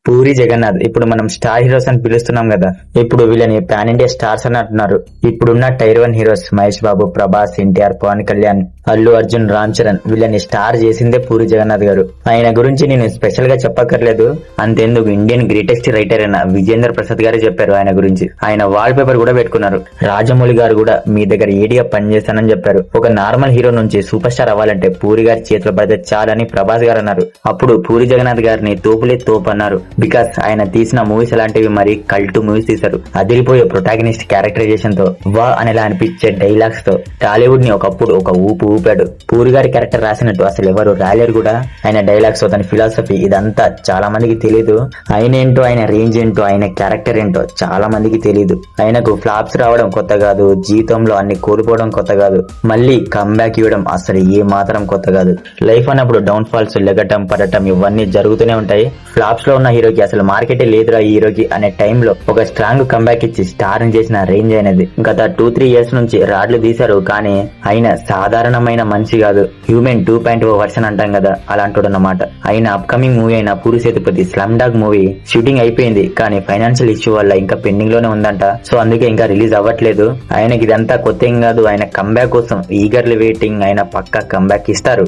పూరి జగన్నాథ్ ఇప్పుడు మనం star heroes అని పిలుస్తున్నాం కదా. ఇప్పుడు వీళ్ళని పాన్ ఇండియా స్టార్స్ అని అంటున్నారు. ఇప్పుడున్న టైర్ 1 హీరోస్ మహేష్ బాబు, ప్రభాస్, ఎన్టీఆర్, పవన్ కళ్యాణ్, అల్లు అర్జున్, రామ్ చరణ్ వీళ్ళని స్టార్ చేసిందే పూరి జగన్నాథ్ గారు. ఆయన గురించి నేను స్పెషల్ గా చెప్పక్కర్లేదు. అంతేందుకు ఇండియన్ గ్రేటెస్ట్ రైటర్ అయిన విజేంద్ర ప్రసాద్ గారే చెప్పారు ఆయన గురించి. ఆయన వాల్ పేపర్ కూడా పెట్టుకున్నారు. రాజమౌళి గారు కూడా మీ దగ్గర ఏడిగా పనిచేస్తానని చెప్పారు. ఒక నార్మల్ హీరో నుంచి సూపర్ స్టార్ అవ్వాలంటే పూరి గారి చేతిలో పడితే చాలని ప్రభాస్ గారు అన్నారు. అప్పుడు పూరి జగన్నాథ్ గారిని తోపులే తోపు అన్నారు. బికాస్ ఆయన తీసిన మూవీస్ అలాంటివి మరి కల్ట్ మూవీస్ తీశారు. అదిరిపోయే ప్రొటాగనిస్ట్ క్యారెక్టరైజేషన్ తో, వా అనేలా అనిపించే డైలాగ్స్ తో టాలీవుడ్ ని ఒకప్పుడు ఒక ఊపు ఊపాడు. పూరి గారి క్యారెక్టర్ రాసినట్టు అసలు ఎవరు రాలేరు కూడా. ఆయన డైలాగ్స్, తన ఫిలాసఫీ ఇదంతా చాలా మందికి తెలియదు. ఆయన ఏంటో, ఆయన రేంజ్ ఏంటో, ఆయన క్యారెక్టర్ ఏంటో చాలా మందికి తెలియదు. ఆయనకు ఫ్లాప్స్ రావడం కొత్త కాదు, జీవితంలో అన్ని కోల్పోవడం కొత్త కాదు, మళ్ళీ కమ్బ్యాక్ ఇవ్వడం అసలు ఏ మాత్రం కొత్త కాదు. లైఫ్ అన్నప్పుడు డౌన్ ఫాల్స్, లెగటం, పడటం ఇవన్నీ జరుగుతూనే ఉంటాయి. ఫ్లాప్స్ లో ఉన్న హీరోకి అసలు మార్కెటే లేదురా ఈ హీరోకి అనే టైంలో ఒక స్ట్రాంగ్ కంబ్యాక్ ఇచ్చి స్టార్ చేసిన రేంజ్ అయినది. గత 2-3 ఇయర్స్ నుంచి రాడ్లు తీశారు, కానీ ఆయన సాధారణమైన మనిషి కాదు, హ్యూమన్ 2.0 వర్షన్ అంటాం కదా, అలాంటోడన్నమాట. ఆయన అప్కమింగ్ మూవీ అయిన puri Sethupathi slum dog movie shooting అయిపోయింది, కానీ ఫైనాన్షియల్ ఇష్యూ వల్ల ఇంకా పెండింగ్ లోనే ఉందంట. సో అందుకే ఇంకా రిలీజ్ అవ్వట్లేదు. ఆయనకి ఇదంతా కొత్త ఏం కాదు. ఆయన కంబ్యాక్ కోసం ఈగర్లీ వెయిటింగ్. ఆయన పక్కా కంబ్యాక్ ఇస్తారు.